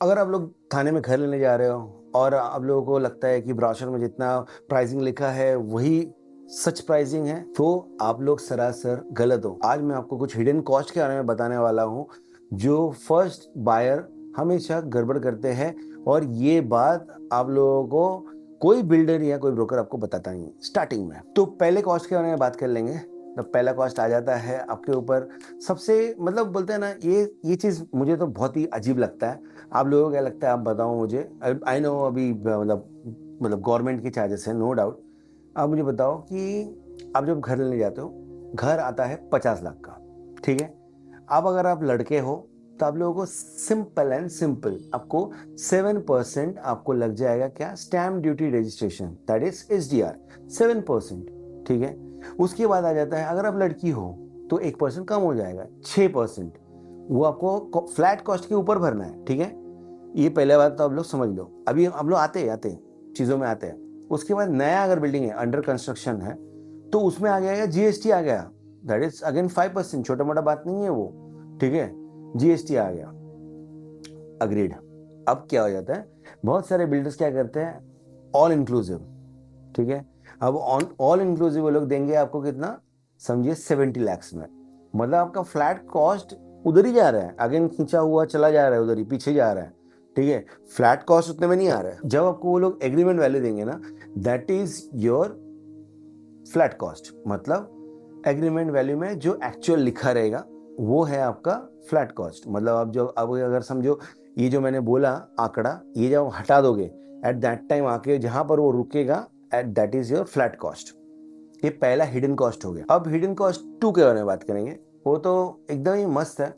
अगर आप लोग थाने में घर लेने जा रहे हो और आप लोगों को लगता है कि ब्रोशर में जितना प्राइसिंग लिखा है वही सच प्राइसिंग है, तो आप लोग सरासर गलत हो। आज मैं आपको कुछ हिडन कॉस्ट के बारे में बताने वाला हूँ, जो फर्स्ट बायर हमेशा गड़बड़ करते हैं, और ये बात आप लोगों को कोई बिल्डर या कोई ब्रोकर आपको बताता नहीं स्टार्टिंग में। तो पहले कॉस्ट के बारे में बात कर लेंगे। तो पहला कॉस्ट आ जाता है आपके ऊपर। सबसे मतलब बोलते हैं ना, ये चीज़ मुझे तो बहुत ही अजीब लगता है। आप लोगों को क्या लगता है, आप बताओ मुझे। आई नो अभी मतलब गवर्नमेंट के चार्जेस है, नो डाउट। आप मुझे बताओ कि आप जब घर लेने जाते हो, घर आता है 50 लाख का, ठीक है। अब अगर आप लड़के हो तो आप लोगों को सिंपल एंड सिंपल आपको 7% आपको लग जाएगा, क्या, stamp duty registration, that is SDR, 7%, ठीक है। उसके बाद आ जाता है, अगर आप लड़की हो तो 1% कम हो जाएगा, 6%। वो आपको फ्लैट कॉस्ट के ऊपर भरना है, ठीक है। ये पहले बात तो आप लोग समझ लो। अभी हम लोग आते आते चीज़ों में आते हैं। उसके बाद नया अगर बिल्डिंग है, अंडर कंस्ट्रक्शन है, तो उसमें आ गया GST आ गया, दैट इज अगेन 5%, छोटा मोटा बात नहीं है वो, ठीक है। GST आ गया, अग्रीड। अब क्या हो जाता है, बहुत सारे बिल्डर्स क्या करते हैं, ऑल इंक्लूसिव, ठीक है। अब ऑल इंक्लूसिव वो लोग देंगे आपको कितना, समझिए 70 lakhs में। मतलब आपका फ्लैट कॉस्ट उधर ही जा रहा है, अगेन खींचा हुआ चला जा रहा है, उधर ही पीछे जा रहा है, ठीक है। फ्लैट कॉस्ट उतने में नहीं आ रहा है। जब आपको वो लोग एग्रीमेंट वैल्यू देंगे ना, that is your flat cost. मतलब एग्रीमेंट वैल्यू में जो एक्चुअल लिखा रहेगा वो है आपका फ्लैट कॉस्ट। मतलब आप जो अब अगर समझो, ये जो मैंने बोला आंकड़ा, ये जब हटा दोगे एट दैट टाइम आके जहां पर वो रुकेगा, at that is your flat cost. ये पहला हिडन कॉस्ट हो गया। अब हिडन कॉस्ट 2 के बारे में बात करेंगे। वो तो एकदम ही मस्त है।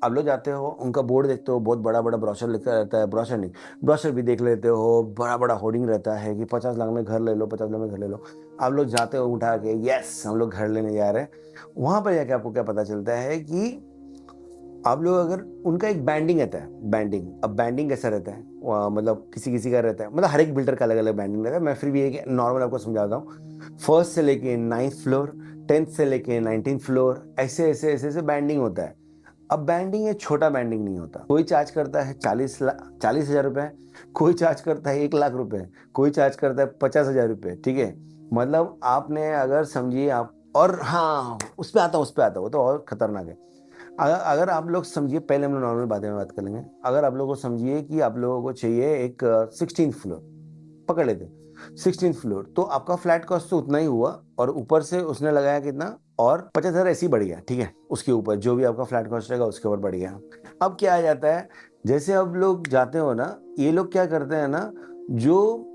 आप लोग जाते हो, उनका बोर्ड देखते हो, बहुत बड़ा बड़ा ब्रोशर लिखा रहता है, ब्रोशर नहीं, ब्रोशर भी देख लेते हो, बड़ा बड़ा होर्डिंग रहता है कि 50 लाख में घर ले लो, 50 लाख में घर ले लो। आप लोग जाते हो उठा के, यस हम लोग घर लेने जा रहे हैं। वहां पर जाके आपको क्या पता चलता है कि आप लोग अगर, उनका एक बैंडिंग रहता है, बैंडिंग। अब बैंडिंग कैसा रहता है, मतलब किसी किसी का रहता है, मतलब हर एक बिल्डर का अलग अलग बैंडिंग रहता है। मैं फिर भी एक नॉर्मल आपको समझाता हूँ। फर्स्ट से लेके 9th फ्लोर, 10th से लेके 19th फ्लोर, ऐसे ऐसे ऐसे ऐसे बैंडिंग होता है। अब बैंडिंग है, छोटा बैंडिंग नहीं होता। कोई चार्ज करता है 40,000 रुपए, कोई चार्ज करता है 1 लाख रुपए, कोई चार्ज करता है 50,000 रुपए, ठीक है। मतलब आपने अगर समझिए आप, और हाँ उस पे आता हूँ, वो तो और खतरनाक है। अगर आप लोग समझिए, पहले हम लोग नॉर्मल बातें में बात कर लेंगे। अगर आप लोगों को समझिए कि आप लोगों को चाहिए एक 16th फ्लोर, पकड़ लेते 16th फ्लोर, तो आपका फ्लैट कॉस्ट तो उतना ही हुआ, और ऊपर से उसने लगाया कितना, और 50,000 ऐसे ही बढ़ गया, ठीक है। उसके ऊपर जो भी आपका फ्लैट कॉस्ट रहेगा उसके ऊपर बढ़ गया। अब क्या आ जाता है, जैसे अब लोग जाते हो ना, ये लोग क्या करते हैं ना, जो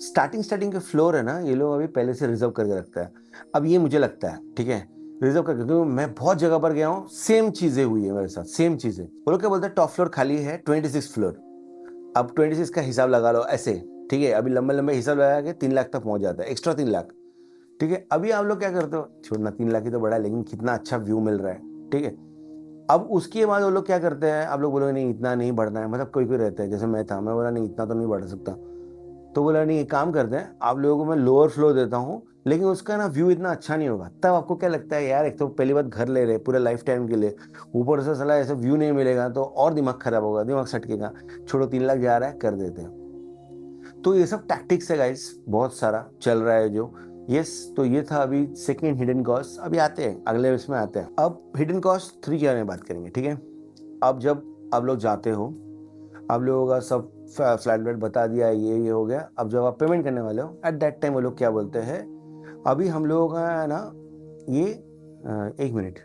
स्टार्टिंग स्टार्टिंग के फ्लोर है ना, ये लोग अभी पहले से रिजर्व करके रखता है। अब ये मुझे लगता है, ठीक है, रिजर्व करके, क्योंकि मैं बहुत जगह पर गया हूँ, सेम चीजें हुई है मेरे साथ, सेम चीजें। वो लोग क्या बोलते हैं, टॉप फ्लोर खाली है, 26th फ्लोर। अब 26 का हिसाब लगा लो ऐसे, ठीक है। अभी लंबे लंबे हिसाब लगा के 3 लाख तक पहुंच जाता है, एक्स्ट्रा 3 लाख, ठीक है। अभी आप लोग क्या करते हो, छोड़ना 3 लाख ही तो बड़ा है, लेकिन कितना अच्छा व्यू मिल रहा है, ठीक है। अब उसके बाद वो लोग क्या करते हैं, आप लोग बोलोगे नहीं इतना नहीं बढ़ना है, मतलब कोई कोई रहता है, जैसे मैं था, मैं बोला नहीं इतना तो नहीं बढ़ सकता। तो बोला नहीं, एक काम करते हैं, आप लोगों को मैं लोअर फ्लोर देता हूँ, लेकिन उसका ना व्यू इतना अच्छा नहीं होगा। तब आपको क्या लगता है, यार एक तो पहली बात घर ले रहे पूरे लाइफ टाइम के लिए, ऊपर से साला ऐसा व्यू नहीं मिलेगा तो और दिमाग खराब होगा, दिमाग सटकेगा, छोड़ो 3 लाख जा रहा है, कर देते हैं। तो ये सब टैक्टिक्स है गाइस, बहुत सारा चल रहा है जो। यस, तो ये था अभी सेकेंड हिडन कॉस्ट। अभी आते हैं अगले, इसमें आते हैं। अब हिडन कॉस्ट 3 के बारे में बात करेंगे, ठीक है। अब जब आप लोग जाते हो, आप लोगों का सब फ्लैट व्लैट बता दिया, ये हो गया। अब जब आप पेमेंट करने वाले हो, एट दैट टाइम वो लोग क्या बोलते हैं, अभी हम लोगों का है ना ये 1 मिनट,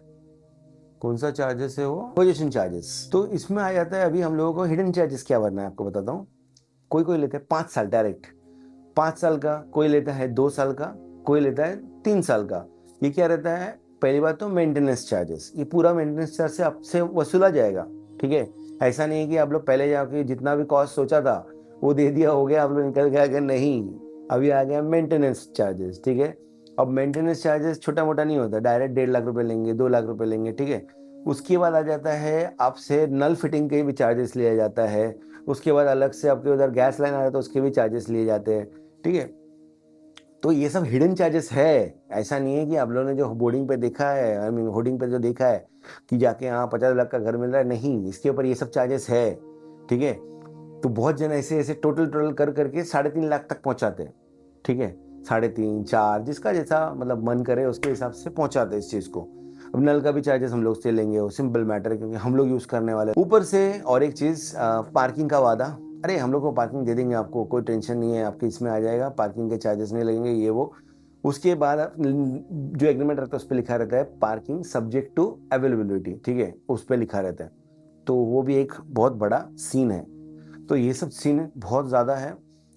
कौन सा चार्जेस है वो, पोजीशन चार्जेस। तो इसमें आ जाता है, अभी हम लोगों को हिडन चार्जेस क्या भरना है आपको बताता हूँ। कोई कोई लेता है 5 साल डायरेक्ट, 5 साल का, कोई लेता है 2 साल का, कोई लेता है 3 साल का। ये क्या रहता है, पहली बात तो मेंटेनेंस चार्जेस, ये पूरा मेंटेनेंस चार्ज से आपसे वसूला जाएगा, ठीक है। ऐसा नहीं है कि आप लोग पहले जाके जितना भी कॉस्ट सोचा था वो दे दिया, हो गया, आप लोग निकल गया, अगर नहीं, अभी आ गया मेंटेनेंस चार्जेस, ठीक है। अब मेंटेनेंस चार्जेस छोटा मोटा नहीं होता, डायरेक्ट 1.5 लाख रुपए लेंगे, 2 लाख रुपए लेंगे, ठीक है। उसके बाद आ जाता है आपसे नल फिटिंग के भी चार्जेस लिया जाता है। उसके बाद अलग से आपके उधर गैस लाइन आ रहा है तो उसके भी चार्जेस लिए जाते हैं, ठीक है। तो ये सब हिडन चार्जेस है। ऐसा नहीं है कि आप लोगों ने जो बोर्डिंग पे देखा है, आई मीन होर्डिंग पे जो देखा है कि जाके हाँ 50 लाख का घर मिल रहा है, नहीं, इसके ऊपर ये सब चार्जेस है, ठीक है। तो बहुत जन ऐसे ऐसे टोटल कर करके 3.5 लाख तक पहुंचाते हैं, ठीक है, 3.5 4 जिसका जैसा मतलब मन करे उसके हिसाब से पहुंचाते हैं इस चीज़ को। अब नल का भी चार्जेस हम लोग से लेंगे, वो सिंपल मैटर है क्योंकि हम लोग यूज़ करने वाले। ऊपर से और एक चीज़, पार्किंग का वादा, अरे हम लोग को पार्किंग दे देंगे, आपको कोई टेंशन नहीं है, आपके इसमें आ जाएगा, पार्किंग के चार्जेस नहीं लगेंगे ये वो। उसके बाद जो एग्रीमेंट रहता है उस पर लिखा रहता है पार्किंग सब्जेक्ट टू अवेलेबिलिटी, ठीक है, उस पर लिखा रहता है। तो वो भी एक बहुत बड़ा सीन है। तो ये सब सीन बहुत ज़्यादा है।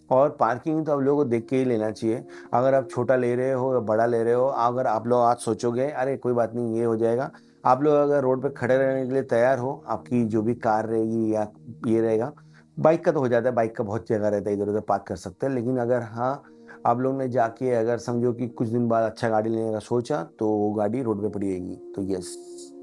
और पार्किंग तो आप लोगों को देख के ही लेना चाहिए। अगर आप छोटा ले रहे हो या बड़ा ले रहे हो, अगर आप लोग आज सोचोगे अरे कोई बात नहीं ये हो जाएगा, आप लोग अगर रोड पे खड़े रहने के लिए तैयार हो, आपकी जो भी कार रहेगी या ये रहेगा, बाइक का तो हो जाता है, बाइक का बहुत जगह रहता है, इधर उधर पार्क कर सकते हैं। लेकिन अगर हाँ आप लोग ने जाके अगर समझो कि कुछ दिन बाद अच्छा गाड़ी लेने का सोचा तो वो गाड़ी रोड पे पड़ी रहेगी। तो यस,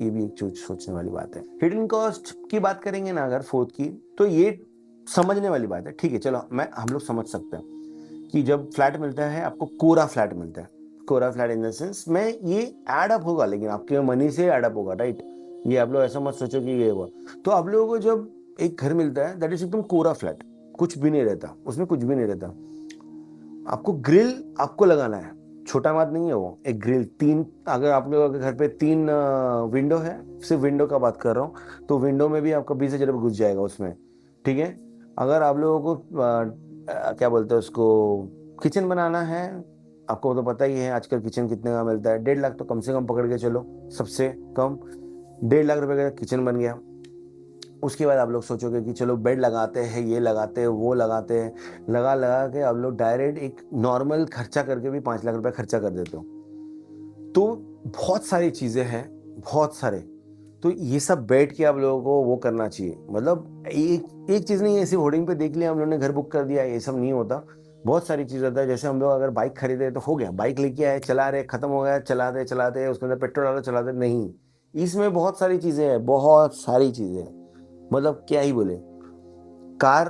ये भी एक चीज सोचने वाली बात है। हिडन कॉस्ट की बात करेंगे ना अगर फोर्थ की, तो ये समझने वाली बात है, ठीक है, चलो हम लोग समझ सकते हैं कि जब फ्लैट मिलता है आपको कोरा फ्लैट मिलता है। कोरा फ्लैट इन द सेंस में ये एड अप होगा, लेकिन आपके मनी से एड अप होगा, राइट। ये आप लोग ऐसा मत सोचो कि ये हुआ। तो आप लोगों को जब एक घर मिलता है दैट इज एकदम कोरा फ्लैट, कुछ भी नहीं रहता उसमें, कुछ भी नहीं रहता। आपको ग्रिल आपको लगाना है, छोटा बात नहीं है वो, एक ग्रिल तीन, अगर आप लोगों के घर पे 3 विंडो है, सिर्फ विंडो का बात कर रहा हूँ, तो विंडो में भी आपका 20,000 रुपये घुस जाएगा उसमें, ठीक है। अगर आप लोगों को क्या बोलते हैं उसको, किचन बनाना है, आपको तो पता ही है आजकल किचन कितने का मिलता है, 1.5 लाख तो कम से कम पकड़ के चलो, सबसे कम 1.5 लाख रुपए का किचन बन गया। उसके बाद आप लोग सोचोगे कि चलो बेड लगाते हैं, ये लगाते हैं, वो लगाते हैं, लगा लगा के आप लोग डायरेक्ट एक नॉर्मल खर्चा करके भी 5 लाख रुपए खर्चा कर देते हो। तो बहुत सारी चीज़ें हैं, बहुत सारे। तो ये सब बैठ के आप लोगों को वो करना चाहिए, मतलब एक एक चीज़ नहीं है ऐसी होर्डिंग पे देख लिया हम लोगों ने घर बुक कर दिया, ये सब नहीं होता। बहुत सारी चीज़ होता है। जैसे हम लोग अगर बाइक खरीदे तो हो गया, बाइक लेके आए, चला रहे, खत्म हो गया, चलाते चलाते उसके अंदर पेट्रोल डालो, चलाते नहीं। इसमें बहुत सारी चीज़ें हैं, बहुत सारी चीज़ें हैं, मतलब क्या ही बोले। कार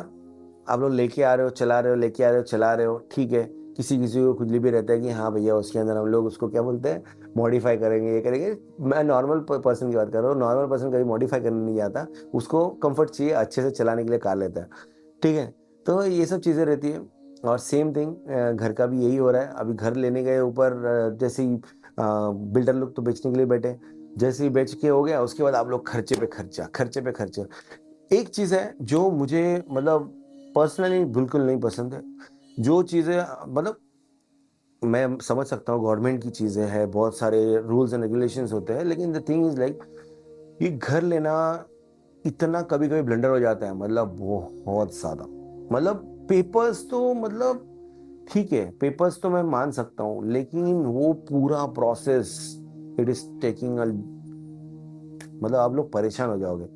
आप लोग लेके आ रहे हो, चला रहे हो, लेके आ रहे हो, चला रहे हो, ठीक है। किसी किसी को खुजली भी रहता है कि हाँ भैया उसके अंदर हम लोग उसको क्या बोलते हैं, मॉडिफाई करेंगे, ये करेंगे। मैं नॉर्मल पर्सन की बात कर रहा हूँ, नॉर्मल पर्सन कभी मॉडिफाई करने नहीं जाता, उसको कंफर्ट चाहिए, अच्छे से चलाने के लिए कार लेता है, ठीक है। तो ये सब चीज़ें रहती है। और सेम थिंग घर का भी यही हो रहा है। अभी घर लेने गए ऊपर, जैसे ही बिल्डर लोग तो बेचने के लिए बैठे, जैसे ही बेच के हो गया उसके बाद आप लोग खर्चे पे खर्चा, खर्चे पे खर्चा। एक चीज़ है जो मुझे मतलब पर्सनली बिल्कुल नहीं पसंद है, जो चीज़ें मतलब मैं समझ सकता हूँ गवर्नमेंट की चीज़ें हैं, बहुत सारे रूल्स एंड रेगुलेशंस होते हैं, लेकिन द थिंग इज़ लाइक ये घर लेना इतना कभी-कभी ब्लंडर हो जाता है, मतलब बहुत ज़्यादा। मतलब पेपर्स तो मतलब ठीक है, पेपर्स तो मैं मान सकता हूँ, लेकिन वो पूरा process it is taking a, मतलब आप लोग परेशान हो जाओगे।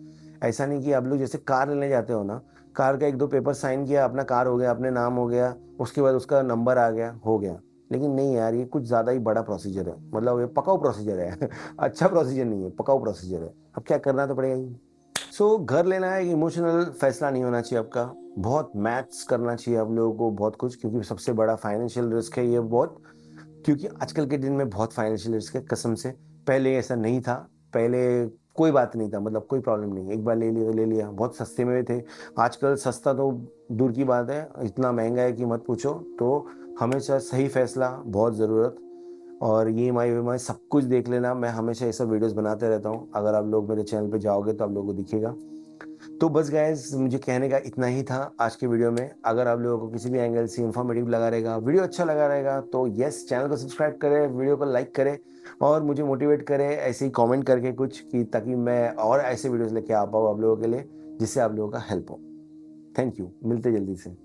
ऐसा नहीं कि आप लोग जैसे कार लेने जाते हो ना, कार का 1-2 पेपर साइन किया, अपना कार हो गया, अपने नाम हो गया, उसके बाद उसका नंबर आ गया, हो गया। लेकिन नहीं यार, ये कुछ ज़्यादा ही बड़ा प्रोसीजर है, मतलब ये पकाऊ प्रोसीजर है अच्छा प्रोसीजर नहीं है, पकाऊ प्रोसीजर है। अब क्या करना तो पड़ेगा ही। सो घर लेना एक इमोशनल फैसला नहीं होना चाहिए आपका, बहुत मैथ्स करना चाहिए आप लोगों को, बहुत कुछ, क्योंकि सबसे बड़ा फाइनेंशियल रिस्क है ये बहुत। क्योंकि आजकल के दिन में बहुत फाइनेंशियल रिस्क है कसम से। पहले ऐसा नहीं था, पहले कोई बात नहीं था, मतलब कोई प्रॉब्लम नहीं, एक बार ले लिया तो ले लिया, बहुत सस्ते में थे। आजकल सस्ता तो दूर की बात है, इतना महंगा है कि मत पूछो। तो हमेशा सही फैसला बहुत ज़रूरत। और ये EMI वीएमआई सब कुछ देख लेना, मैं हमेशा ये सब वीडियोस बनाते रहता हूँ, अगर आप लोग मेरे चैनल पे जाओगे तो आप लोगों को दिखेगा। तो बस गाइस, मुझे कहने का इतना ही था आज के वीडियो में। अगर आप लोगों को किसी भी एंगल से इन्फॉर्मेटिव लगा रहेगा, वीडियो अच्छा लगा रहेगा, तो यस, चैनल को सब्सक्राइब करें, वीडियो को लाइक करें और मुझे मोटिवेट करें ऐसे ही कमेंट करके कुछ, कि ताकि मैं और ऐसे वीडियोस लेके आ पाऊँ आप लोगों के लिए, जिससे आप लोगों का हेल्प हो। थैंक यू, मिलते जल्दी से।